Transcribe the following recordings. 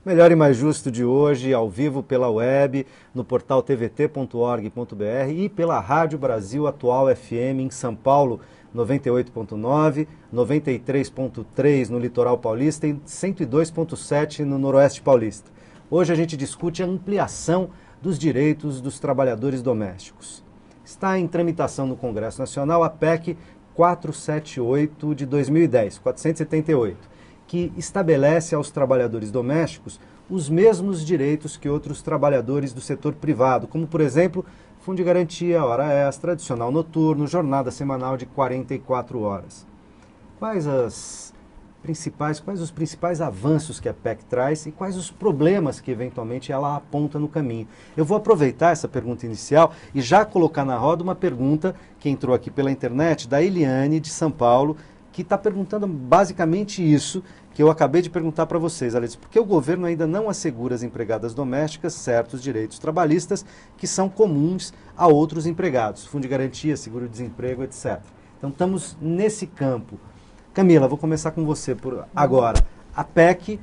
Melhor e Mais Justo de hoje, ao vivo pela web, no portal tvt.org.br e pela Rádio Brasil Atual FM em São Paulo, 98.9, 93.3 no Litoral Paulista e 102.7 no Noroeste Paulista. Hoje a gente discute a ampliação dos direitos dos trabalhadores domésticos. Está em tramitação no Congresso Nacional a PEC 478 de 2010, 478. Que estabelece aos trabalhadores domésticos os mesmos direitos que outros trabalhadores do setor privado, como, por exemplo, fundo de garantia, hora extra, adicional noturno, jornada semanal de 44 horas. Quais os principais avanços que a PEC traz e quais os problemas que, eventualmente, ela aponta no caminho? Eu vou aproveitar essa pergunta inicial e já colocar na roda uma pergunta que entrou aqui pela internet, da Eliane, de São Paulo, que está perguntando basicamente isso que eu acabei de perguntar para vocês, Alice, porque o governo ainda não assegura às empregadas domésticas certos direitos trabalhistas que são comuns a outros empregados, fundo de garantia, seguro-desemprego, etc. Então estamos nesse campo. Camila, vou começar com você por agora. A PEC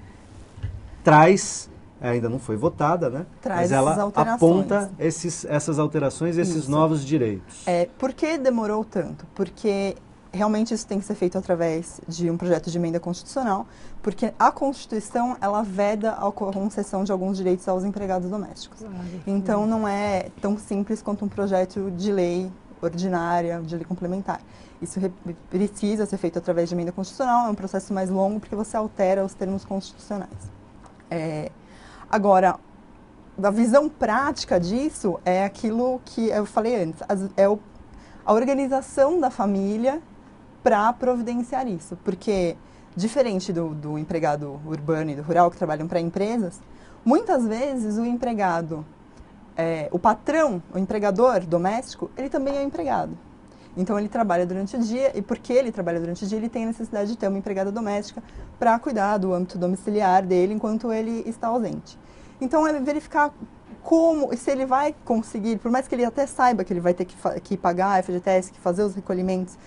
traz, ainda não foi votada, né? Traz mas ela aponta essas alterações, esses novos direitos. Por que demorou tanto? Porque realmente isso tem que ser feito através de um projeto de emenda constitucional, porque a Constituição, ela veda a concessão de alguns direitos aos empregados domésticos. Então, não é tão simples quanto um projeto de lei ordinária, de lei complementar. Isso precisa ser feito através de emenda constitucional, é um processo mais longo, porque você altera os termos constitucionais. Agora, a visão prática disso é aquilo que eu falei antes, a organização da família para providenciar isso, porque diferente do empregado urbano e do rural que trabalham para empresas, muitas vezes o empregado, o patrão, o empregador doméstico, ele também é empregado. Então ele trabalha durante o dia e porque ele trabalha durante o dia, ele tem a necessidade de ter uma empregada doméstica para cuidar do âmbito domiciliar dele enquanto ele está ausente. Então é verificar como, se ele vai conseguir, por mais que ele até saiba que ele vai ter que pagar a FGTS, que fazer os recolhimentos,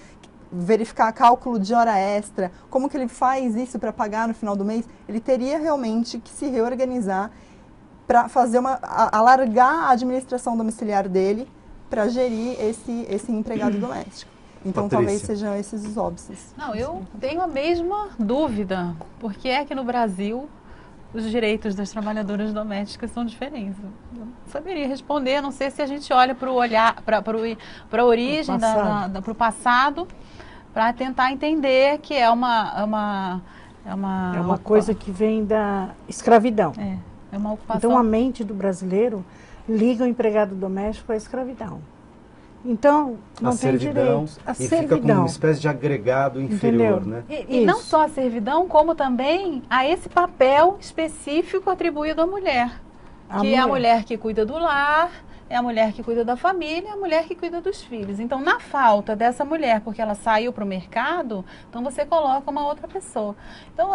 verificar cálculo de hora extra, como que ele faz isso para pagar no final do mês, ele teria realmente que se reorganizar para fazer alargar a administração domiciliar dele para gerir esse empregado doméstico. Então, Patrícia, talvez sejam esses os óbices. Não, eu tenho a mesma dúvida, porque é que no Brasil os direitos das trabalhadoras domésticas são diferentes. Eu não saberia responder, a não ser se a gente olha para a origem, para o passado, para tentar entender que é uma coisa que vem da escravidão. É uma ocupação. Então a mente do brasileiro liga o empregado doméstico à escravidão. Então não tem direito. A servidão. Fica como uma espécie de agregado inferior, né? E não só a servidão, como também a esse papel específico atribuído à mulher. É a mulher que cuida do lar, é a mulher que cuida da família, é a mulher que cuida dos filhos. Então, na falta dessa mulher, porque ela saiu para o mercado, então você coloca uma outra pessoa. Então,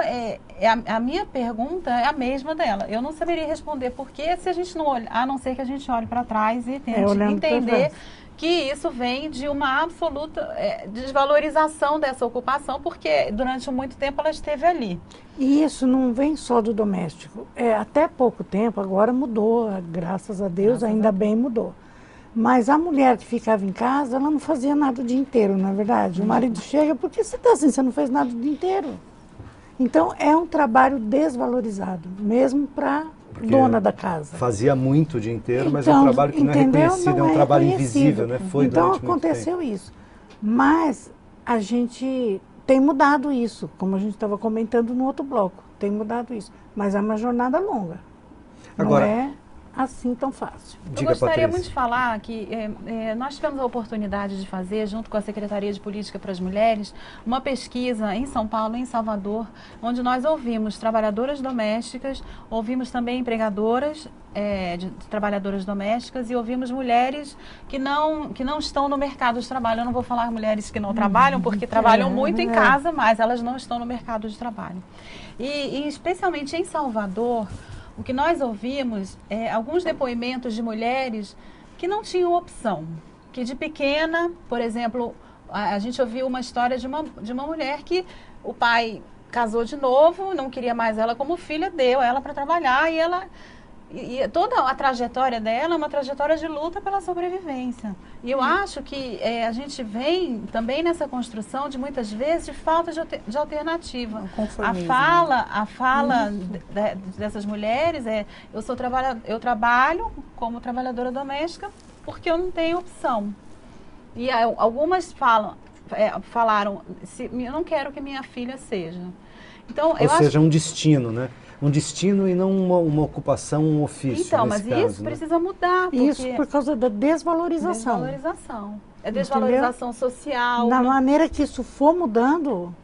a minha pergunta é a mesma dela. Eu não saberia responder porque se a gente não olhar, a não ser que a gente olhe para trás e tente entender que isso vem de uma absoluta desvalorização dessa ocupação, porque durante muito tempo ela esteve ali. E isso não vem só do doméstico. Até pouco tempo, agora mudou, graças a Deus, ainda bem mudou. Mas a mulher que ficava em casa, ela não fazia nada o dia inteiro, não é verdade? O marido chega, por que você está assim? Você não fez nada o dia inteiro. Então, é um trabalho desvalorizado, mesmo para dona da casa. Fazia muito o dia inteiro, mas é um trabalho que não é reconhecido, é um trabalho invisível, né? Então aconteceu isso. Mas a gente tem mudado isso, como a gente estava comentando no outro bloco, tem mudado isso. Mas é uma jornada longa. Agora, não é assim tão fácil. Eu gostaria muito de falar que nós tivemos a oportunidade de fazer, junto com a Secretaria de Política para as Mulheres, uma pesquisa em São Paulo, em Salvador, onde nós ouvimos trabalhadoras domésticas, ouvimos também empregadoras de trabalhadoras domésticas e ouvimos mulheres que não estão no mercado de trabalho. Eu não vou falar mulheres que não trabalham, porque trabalham muito em casa, mas elas não estão no mercado de trabalho. E especialmente em Salvador, o que nós ouvimos é alguns depoimentos de mulheres que não tinham opção, que de pequena, por exemplo, a gente ouviu uma história de uma mulher que o pai casou de novo, não queria mais ela como filha, deu ela para trabalhar e toda a trajetória dela é uma trajetória de luta pela sobrevivência. E eu acho que a gente vem também nessa construção de muitas vezes de falta de alternativa. A fala dessas mulheres eu trabalho como trabalhadora doméstica porque eu não tenho opção. E algumas falaram, eu não quero que minha filha seja. Então, ou seja, um destino, né? Um destino e não uma ocupação, um ofício. Então, mas caso, isso né? precisa mudar. Isso por causa da desvalorização. Desvalorização. É desvalorização social. Da maneira que isso for mudando,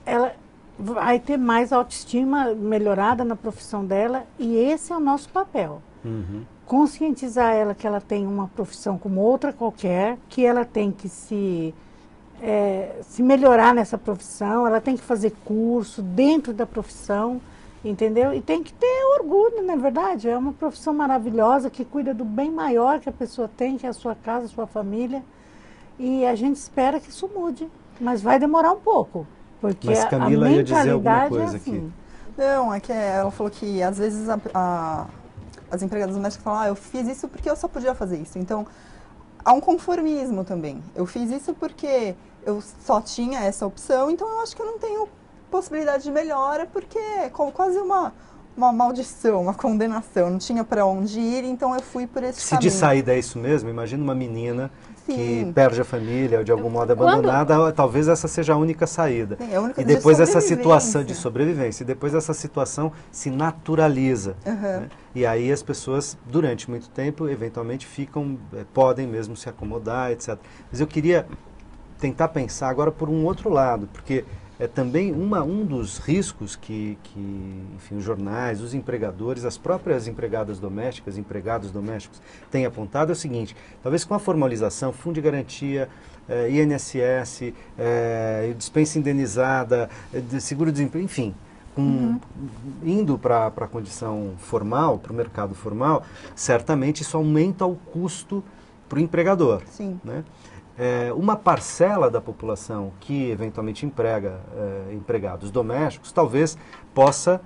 ela vai ter mais autoestima melhorada na profissão dela e esse é o nosso papel. Uhum. Conscientizar ela que ela tem uma profissão como outra qualquer, que ela tem que se melhorar nessa profissão, ela tem que fazer curso dentro da profissão, entendeu? E tem que ter orgulho, na verdade. É uma profissão maravilhosa que cuida do bem maior que a pessoa tem, que é a sua casa, a sua família. E a gente espera que isso mude, mas vai demorar um pouco, porque mas Camila a ia dizer alguma mentalidade coisa é assim. aqui. Não, é que ela falou que às vezes as empregadas domésticas falam, eu fiz isso porque eu só podia fazer isso. Então, há um conformismo também. Eu fiz isso porque eu só tinha essa opção, então eu acho que eu não tenho possibilidade de melhora, porque é quase uma maldição, uma condenação. Eu não tinha para onde ir, então eu fui por esse caminho. Se de saída é isso mesmo, imagina uma menina que perde a família, ou de algum modo abandonada, talvez essa seja a única saída. Sim, a única e depois essa situação de sobrevivência, e depois essa situação se naturaliza. Né? E aí as pessoas, durante muito tempo, eventualmente podem mesmo se acomodar, etc. Mas eu queria tentar pensar agora por um outro lado, porque é também um dos riscos que enfim, os jornais, os empregadores, as próprias empregadas domésticas, empregados domésticos têm apontado é o seguinte: talvez com a formalização, fundo de garantia, INSS, dispensa indenizada, seguro-desemprego, enfim, indo para a condição formal, para o mercado formal, certamente isso aumenta o custo para o empregador. Sim. Né? Uma parcela da população que eventualmente emprega empregados domésticos talvez possa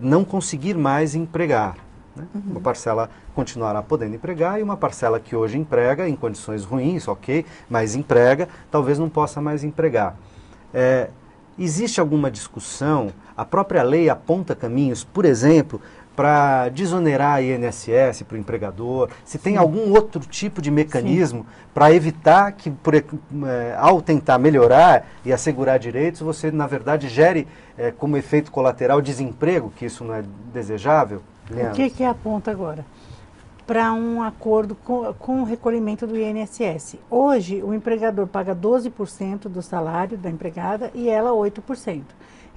não conseguir mais empregar. Né? Uma parcela continuará podendo empregar e uma parcela que hoje emprega em condições ruins, ok, mas emprega, talvez não possa mais empregar. Existe alguma discussão? A própria lei aponta caminhos, por exemplo, para desonerar a INSS para o empregador? Se tem algum outro tipo de mecanismo para evitar que, ao tentar melhorar e assegurar direitos, você, na verdade, gere como efeito colateral desemprego, que isso não é desejável? Leandro? O que aponta agora? Para um acordo com o recolhimento do INSS. Hoje, o empregador paga 12% do salário da empregada e ela 8%.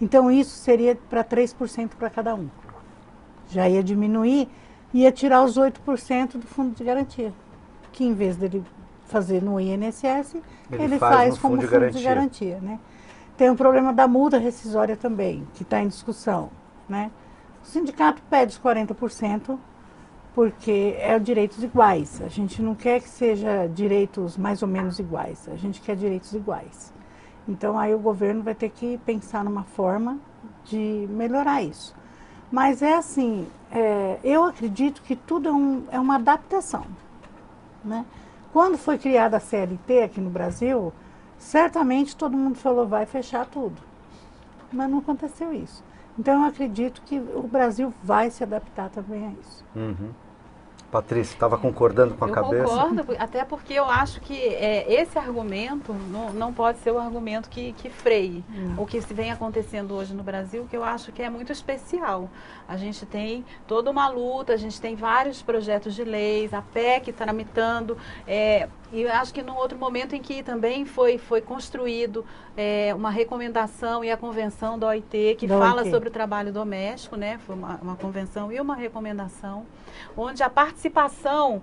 Então, isso seria para 3% para cada um. Já ia diminuir, ia tirar os 8% do fundo de garantia, que em vez dele fazer no INSS, ele faz como fundo de garantia. Né? Tem o problema da multa rescisória também, que está em discussão. Né? O sindicato pede os 40%, porque é direitos iguais. A gente não quer que seja direitos mais ou menos iguais, a gente quer direitos iguais. Então aí o governo vai ter que pensar numa forma de melhorar isso. Mas é assim, eu acredito que tudo é uma adaptação. Né? Quando foi criada a CLT aqui no Brasil, certamente todo mundo falou, vai fechar tudo. Mas não aconteceu isso. Então eu acredito que o Brasil vai se adaptar também a isso. Uhum. Patrícia, estava concordando com a cabeça? Eu concordo, até porque eu acho que esse argumento não pode ser o argumento que freie o que se vem acontecendo hoje no Brasil, que eu acho que é muito especial. A gente tem toda uma luta, a gente tem vários projetos de leis, a PEC tramitando, e eu acho que num outro momento em que também foi construído uma recomendação e a convenção da OIT, que fala sobre o trabalho doméstico, né? Foi uma convenção e uma recomendação, onde a participação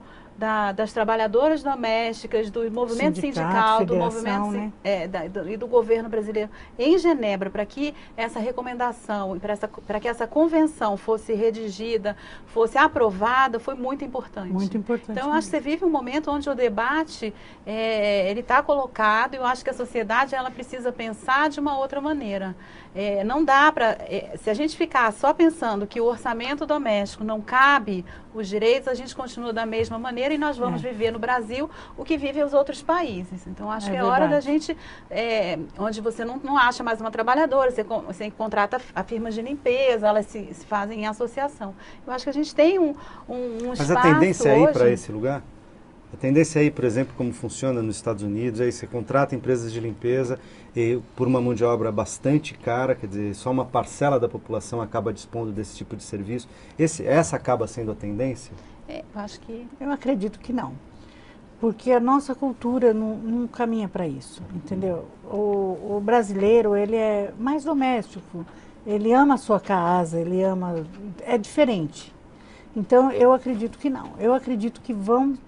das trabalhadoras domésticas, do movimento sindical, do movimento né? E do governo brasileiro em Genebra, para que essa recomendação e para que essa convenção fosse redigida, fosse aprovada, foi muito importante. Muito importante. Então, eu acho que você vive um momento onde o debate ele está colocado, e eu acho que a sociedade ela precisa pensar de uma outra maneira. Não dá para... se a gente ficar só pensando que o orçamento doméstico não cabe os direitos, a gente continua da mesma maneira e nós vamos viver no Brasil o que vivem os outros países. Então, acho que é hora da gente... onde você não acha mais uma trabalhadora, você contrata a firma de limpeza, elas se fazem em associação. Eu acho que a gente tem um Mas espaço a tendência hoje... é ir para esse lugar? A tendência aí, por exemplo, como funciona nos Estados Unidos, aí você contrata empresas de limpeza e por uma mão de obra bastante cara, quer dizer, só uma parcela da população acaba dispondo desse tipo de serviço. Essa acaba sendo a tendência? Eu acredito que não. Porque a nossa cultura não caminha para isso, entendeu? O brasileiro, ele é mais doméstico, ele ama a sua casa, ele ama... é diferente. Então, eu acredito que não. Eu acredito que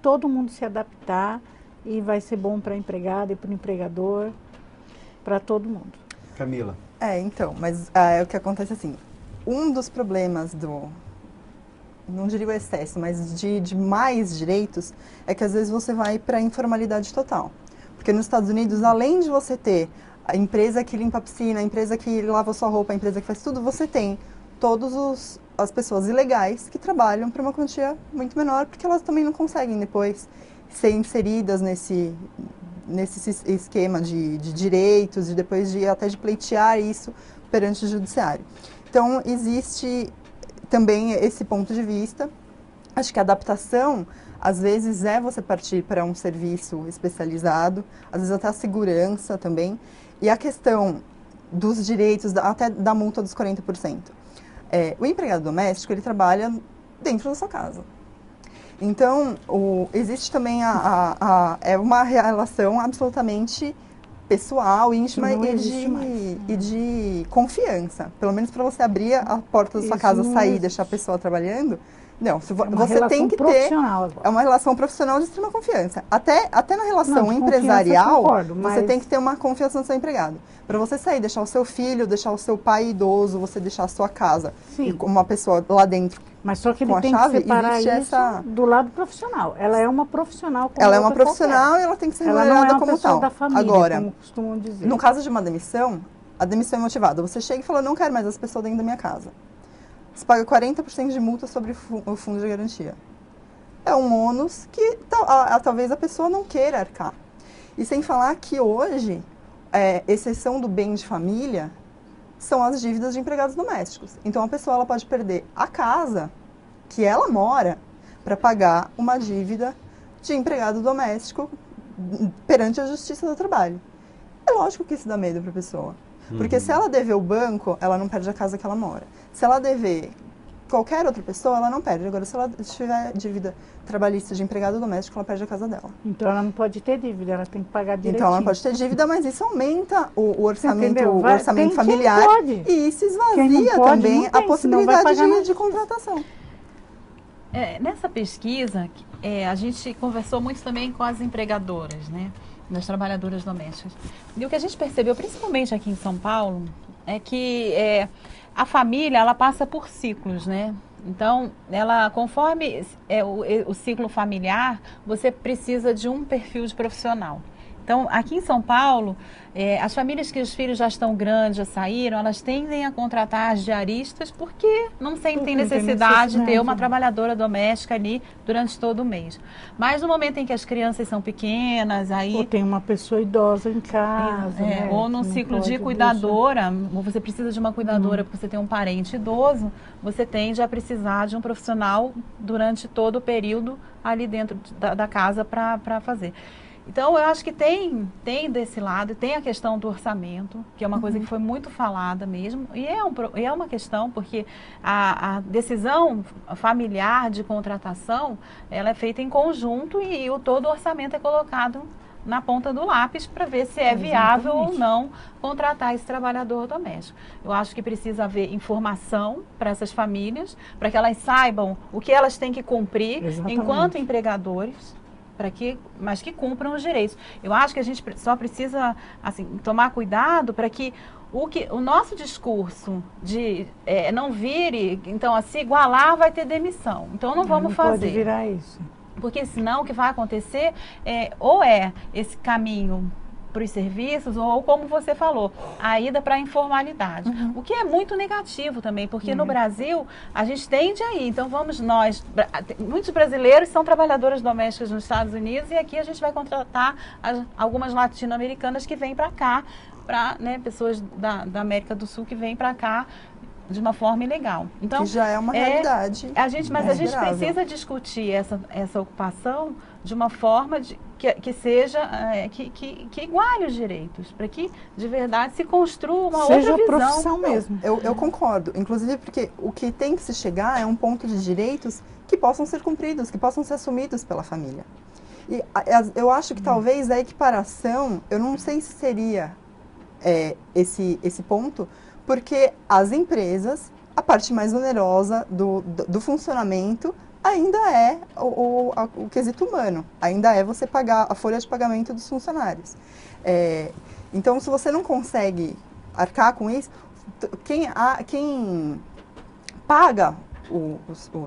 todo mundo se adaptar e vai ser bom para a empregada e para o empregador, para todo mundo. Camila. Então, mas o que acontece assim, um dos problemas não diria o excesso, mas de mais direitos, é que às vezes você vai para a informalidade total. Porque nos Estados Unidos, além de você ter a empresa que limpa a piscina, a empresa que lava a sua roupa, a empresa que faz tudo, você tem todas as pessoas ilegais que trabalham para uma quantia muito menor, porque elas também não conseguem depois ser inseridas nesse esquema de direitos e depois até de pleitear isso perante o judiciário. Então, existe também esse ponto de vista. Acho que a adaptação, às vezes, é você partir para um serviço especializado, às vezes até a segurança também, e a questão dos direitos, até da multa dos 40%. O empregado doméstico, ele trabalha dentro da sua casa. Então, existe também é uma relação absolutamente pessoal, íntima e de confiança. Pelo menos para você abrir a porta da sua casa, sair e deixar a pessoa trabalhando. Não, você tem que ter... É uma relação profissional de extrema confiança. Até na relação empresarial, você tem que ter uma confiança no seu empregado. Para você sair, deixar o seu filho, deixar o seu pai idoso, você deixar a sua casa e uma pessoa lá dentro. Mas só que ele tem que separar isso do lado profissional. Ela é uma profissional como ela é uma profissional e ela tem que ser remunerada como tal. Da família, agora, como costumam dizer. No caso de uma demissão, a demissão é motivada. Você chega e fala, não quero mais as pessoas dentro da minha casa. Você paga 40% de multa sobre o fundo de garantia. É um ônus que talvez a pessoa não queira arcar. E sem falar que hoje, exceção do bem de família, são as dívidas de empregados domésticos. Então, a pessoa ela pode perder a casa que ela mora para pagar uma dívida de empregado doméstico perante a Justiça do Trabalho. É lógico que isso dá medo para a pessoa. Porque se ela dever o banco, ela não perde a casa que ela mora. Se ela dever qualquer outra pessoa, ela não perde. Agora, se ela tiver dívida trabalhista de empregado doméstico, ela perde a casa dela. Então, ela não pode ter dívida, ela tem que pagar direitinho. Então, ela não pode ter dívida, mas isso aumenta o orçamento familiar. E isso esvazia também a possibilidade de contratação. Nessa pesquisa, a gente conversou muito também com as empregadoras, né? Das trabalhadoras domésticas. E o que a gente percebeu, principalmente aqui em São Paulo, é que a família, ela passa por ciclos, né? Então, conforme o ciclo familiar, você precisa de um perfil de profissional. Então, aqui em São Paulo, as famílias que os filhos já estão grandes, já saíram, elas tendem a contratar as diaristas porque não sentem necessidade de ter uma trabalhadora doméstica ali durante todo o mês. Mas no momento em que as crianças são pequenas, aí... Ou tem uma pessoa idosa em casa, né? Ou num ciclo de cuidadora, ou você precisa de uma cuidadora porque você tem um parente idoso, você tende a precisar de um profissional durante todo o período ali dentro da casa para fazer. Então, eu acho que tem desse lado, tem a questão do orçamento, que é uma coisa que foi muito falada mesmo, e é uma questão, porque a decisão familiar de contratação, ela é feita em conjunto e todo o orçamento é colocado na ponta do lápis para ver se é viável ou não contratar esse trabalhador doméstico. Eu acho que precisa haver informação para essas famílias, para que elas saibam o que elas têm que cumprir enquanto empregadores, mas que cumpram os direitos. Eu acho que a gente só precisa tomar cuidado para que o nosso discurso de não vire, então, a se igualar vai ter demissão. Então, não vamos fazer. Pode virar isso. Porque senão o que vai acontecer ou esse caminho para os serviços, ou como você falou, a ida para a informalidade. O que é muito negativo também, porque no Brasil a gente tende a ir. Então muitos brasileiros são trabalhadoras domésticas nos Estados Unidos e aqui a gente vai contratar algumas latino-americanas que vêm para cá, pessoas da América do Sul que vêm para cá de uma forma ilegal. Então, que já é uma realidade. Mas a gente precisa discutir essa ocupação de uma forma que seja, que iguale os direitos, para que de verdade se construa uma outra visão. Seja profissão mesmo. Eu concordo, inclusive porque o que tem que se chegar é um ponto de direitos que possam ser cumpridos, que possam ser assumidos pela família. E eu acho que talvez a equiparação, eu não sei se seria esse ponto, porque as empresas, a parte mais onerosa do funcionamento ainda é o quesito humano, ainda é você pagar a folha de pagamento dos funcionários. Então, se você não consegue arcar com isso, quem paga o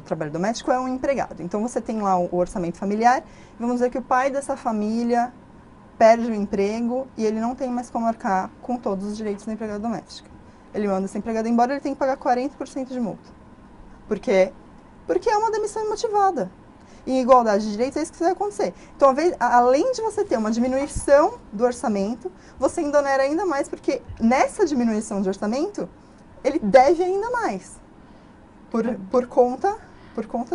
trabalho doméstico é um empregado. Então, você tem lá o orçamento familiar, vamos dizer que o pai dessa família perde o emprego e ele não tem mais como arcar com todos os direitos da empregada doméstica. Ele manda essa empregada embora, ele tem que pagar 40% de multa. Por quê? Porque é uma demissão imotivada. Em igualdade de direitos, é isso que vai acontecer. Então, além de você ter uma diminuição do orçamento, você ainda onera ainda mais, porque nessa diminuição de orçamento, ele deve ainda mais. Por conta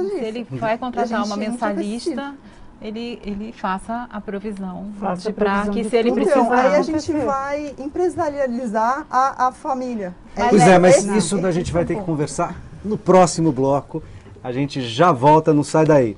disso. Se ele vai contratar uma mensalista, ele faça a provisão para que se ele precisar. Então, aí a gente vai empresarializar a família. Mas isso a gente vai ter que conversar no próximo bloco. A gente já volta, não sai daí.